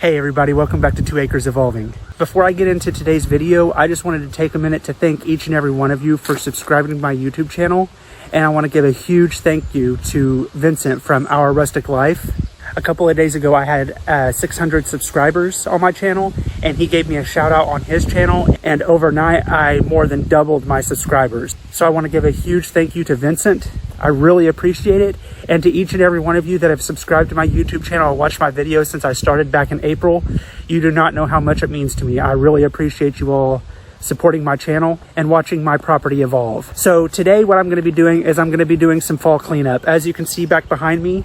Hey everybody, welcome back to 2 Acres Evolving. Before I get into today's video, I just wanted to take a minute to thank each and every one of you for subscribing to my YouTube channel. And I want to give a huge thank you to Vincent from Our Rustic Life. A couple of days ago, I had 600 subscribers on my channel, and he gave me a shout out on his channel. And overnight, I more than doubled my subscribers. So I want to give a huge thank you to Vincent. I really appreciate it. And to each and every one of you that have subscribed to my YouTube channel or watched my videos since I started back in April, you do not know how much it means to me. I really appreciate you all supporting my channel and watching my property evolve. So today what I'm going to be doing is I'm going to be doing some fall cleanup. As you can see back behind me,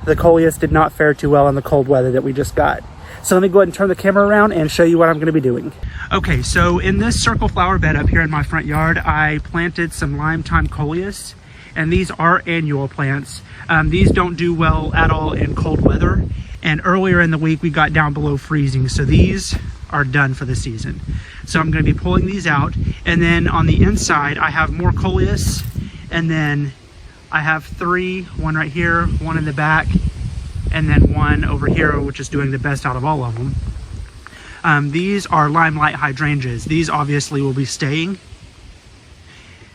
the coleus did not fare too well in the cold weather that we just got. So let me go ahead and turn the camera around and show you what I'm going to be doing. Okay, so in this circle flower bed up here in my front yard, I planted some lime-time coleus, and these are annual plants. These don't do well at all in cold weather, and earlier in the week we got down below freezing, so these are done for the season. So I'm going to be pulling these out, and then on the inside I have more coleus, and then I have three, one right here, one in the back, and then one over here, which is doing the best out of all of them. These are limelight hydrangeas. These obviously will be staying.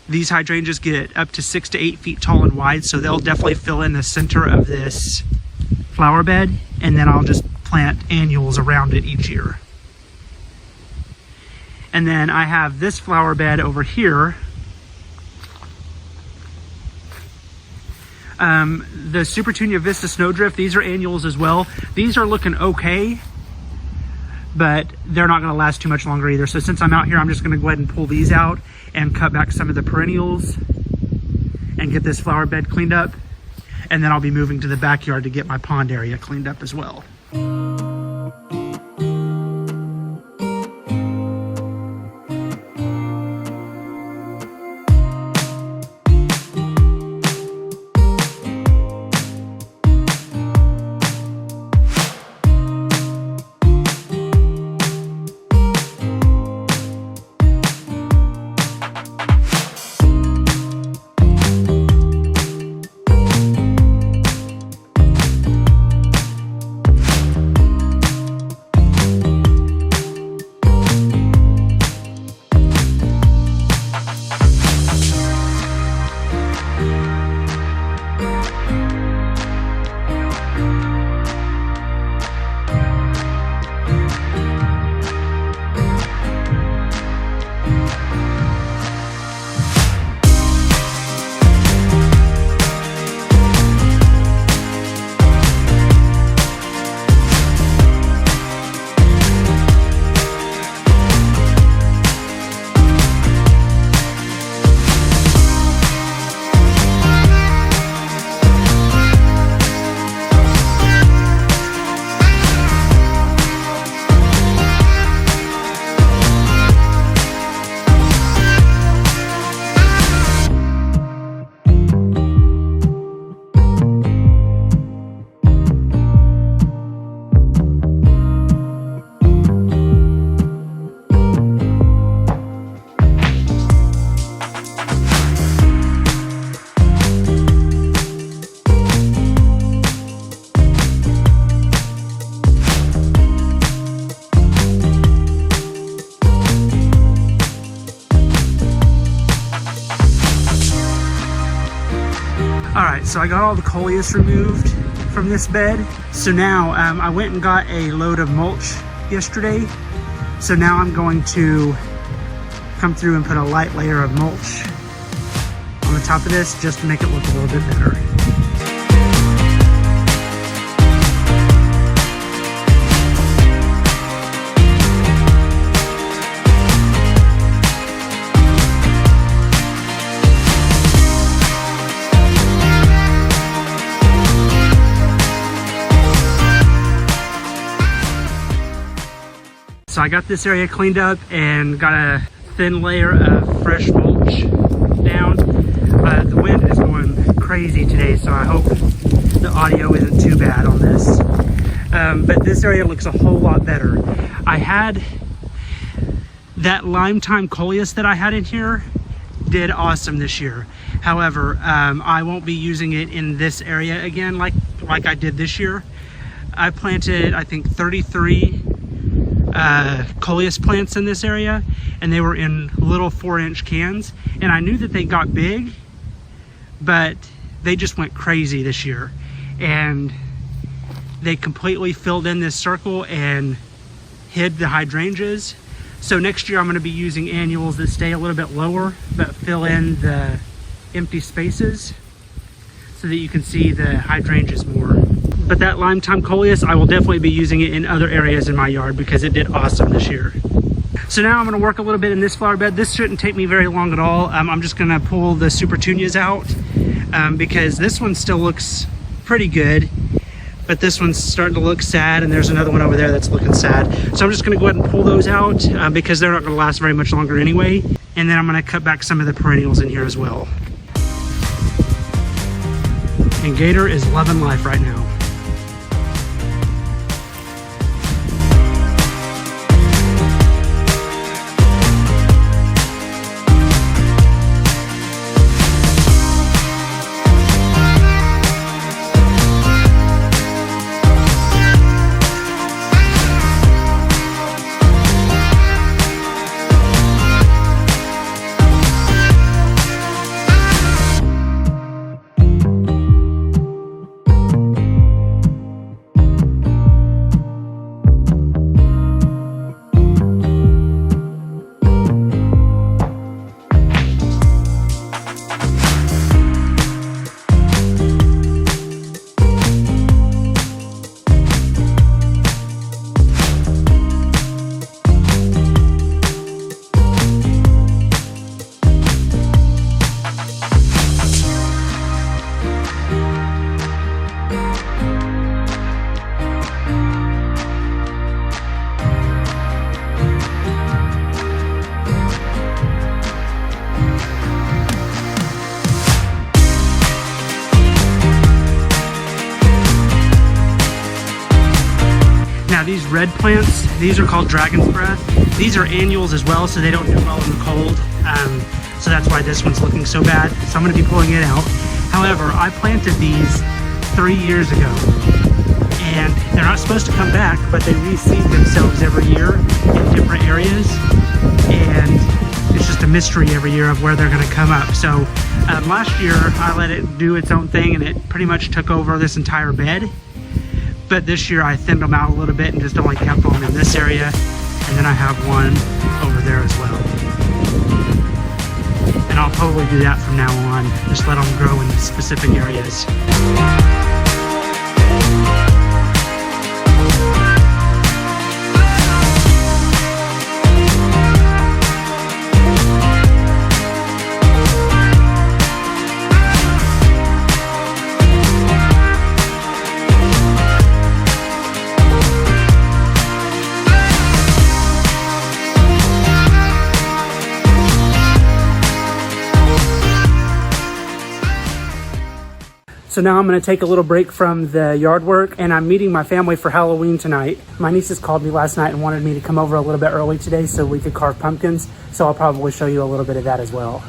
These hydrangeas get up to 6 to 8 feet tall and wide, so they'll definitely fill in the center of this flower bed, and then I'll just plant annuals around it each year. And then I have this flower bed over here. The Supertunia Vista Snowdrift, these are annuals as well. These are looking okay, but they're not going to last too much longer either. So since I'm out here, I'm just going to go ahead and pull these out and cut back some of the perennials and get this flower bed cleaned up. And then I'll be moving to the backyard to get my pond area cleaned up as well. Alright, so I got all the coleus removed from this bed. So now I went and got a load of mulch yesterday. So now I'm going to come through and put a light layer of mulch on the top of this just to make it look a little bit better. So I got this area cleaned up and got a thin layer of fresh mulch down. The wind is going crazy today, so I hope the audio isn't too bad on this. But this area looks a whole lot better. I had that lime-time coleus that I had in here did awesome this year. However, I won't be using it in this area again like I did this year. I planted, I think, 33 coleus plants in this area, and they were in little 4-inch cans, and I knew that they got big, but they just went crazy this year, and they completely filled in this circle and hid the hydrangeas. So next year I'm going to be using annuals that stay a little bit lower but fill in the empty spaces so that you can see the hydrangeas more. But that lime time coleus, I will definitely be using it in other areas in my yard because it did awesome this year. So now I'm going to work a little bit in this flower bed. This shouldn't take me very long at all. I'm just going to pull the supertunias out because this one still looks pretty good, but this one's starting to look sad, and there's another one over there that's looking sad. So I'm just going to go ahead and pull those out because they're not going to last very much longer anyway. And then I'm going to cut back some of the perennials in here as well. And Gator is loving life right now. Now these red plants, these are called dragon's breath. These are annuals as well, so they don't do well in the cold. So that's why this one's looking so bad. So I'm going to be pulling it out. However, I planted these 3 years ago, and they're not supposed to come back, but they reseed themselves every year in different areas, and it's just a mystery every year of where they're going to come up. So last year I let it do its own thing, and it pretty much took over this entire bed. But this year I thinned them out a little bit and just only kept them in this area, and then I have one over there as well. And I'll probably do that from now on, just let them grow in specific areas. So now I'm going to take a little break from the yard work, and I'm meeting my family for Halloween tonight. My nieces called me last night and wanted me to come over a little bit early today so we could carve pumpkins. So I'll probably show you a little bit of that as well.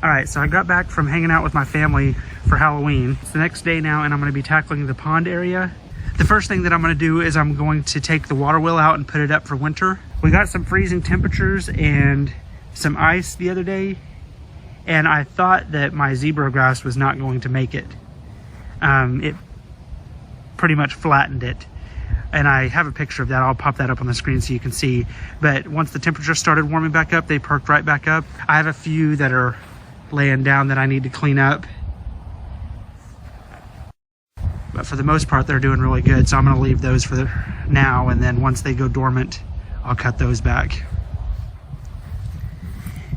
Alright, so I got back from hanging out with my family for Halloween. It's the next day now, and I'm going to be tackling the pond area. The first thing that I'm going to do is I'm going to take the water wheel out and put it up for winter. We got some freezing temperatures and some ice the other day, and I thought that my zebra grass was not going to make it. It pretty much flattened it. And I have a picture of that. I'll pop that up on the screen so you can see. But once the temperature started warming back up, they perked right back up. I have a few that are laying down that I need to clean up. But for the most part, they're doing really good. So I'm going to leave those for now. And then once they go dormant, I'll cut those back.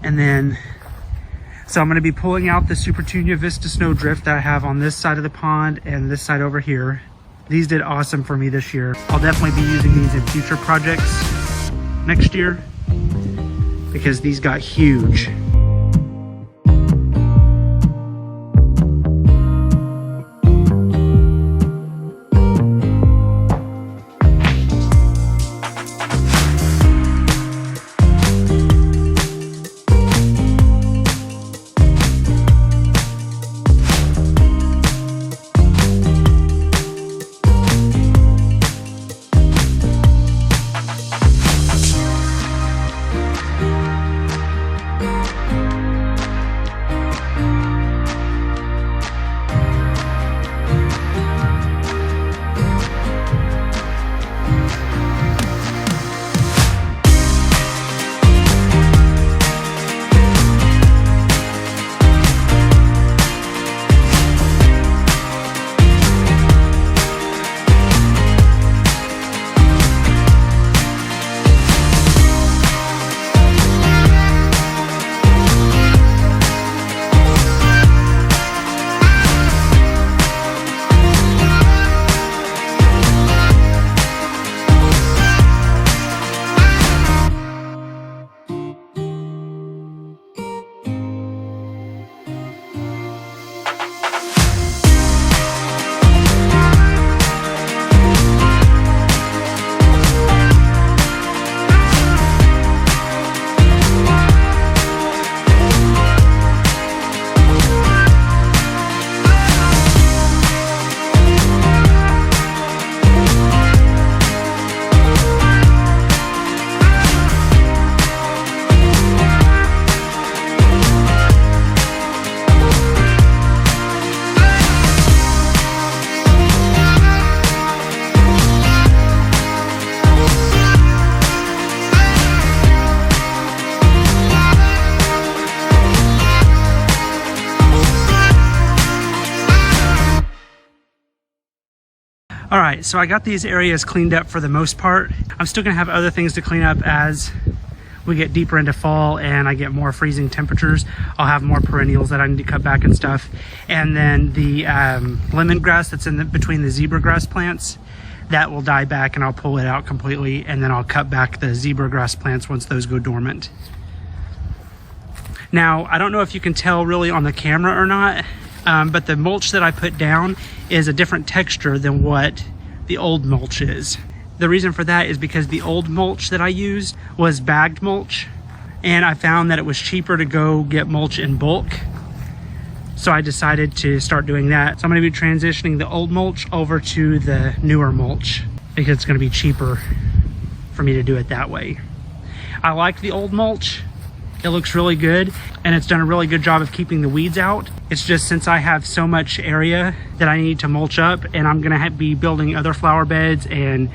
And then, so I'm going to be pulling out the Super Tunia Vista Snowdrift that I have on this side of the pond and this side over here. These did awesome for me this year. I'll definitely be using these in future projects next year because these got huge. All right, so I got these areas cleaned up for the most part. I'm still gonna have other things to clean up as we get deeper into fall and I get more freezing temperatures. I'll have more perennials that I need to cut back and stuff. And then the lemongrass that's in between the zebra grass plants, that will die back and I'll pull it out completely, and then I'll cut back the zebra grass plants once those go dormant. Now, I don't know if you can tell really on the camera or not, but the mulch that I put down is a different texture than what the old mulch is. The reason for that is because the old mulch that I used was bagged mulch, and I found that it was cheaper to go get mulch in bulk. So I decided to start doing that. So I'm gonna be transitioning the old mulch over to the newer mulch because it's gonna be cheaper for me to do it that way. I like the old mulch. It looks really good, and it's done a really good job of keeping the weeds out. It's just since I have so much area that I need to mulch up, and I'm gonna be building other flower beds and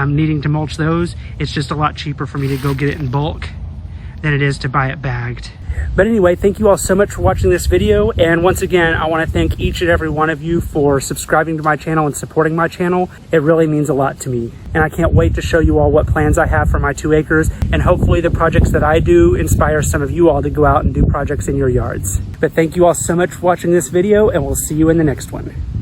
needing to mulch those, it's just a lot cheaper for me to go get it in bulk than it is to buy it bagged. But anyway, thank you all so much for watching this video. And once again, I want to thank each and every one of you for subscribing to my channel and supporting my channel. It really means a lot to me. And I can't wait to show you all what plans I have for my 2 acres. And hopefully the projects that I do inspire some of you all to go out and do projects in your yards. But thank you all so much for watching this video, and we'll see you in the next one.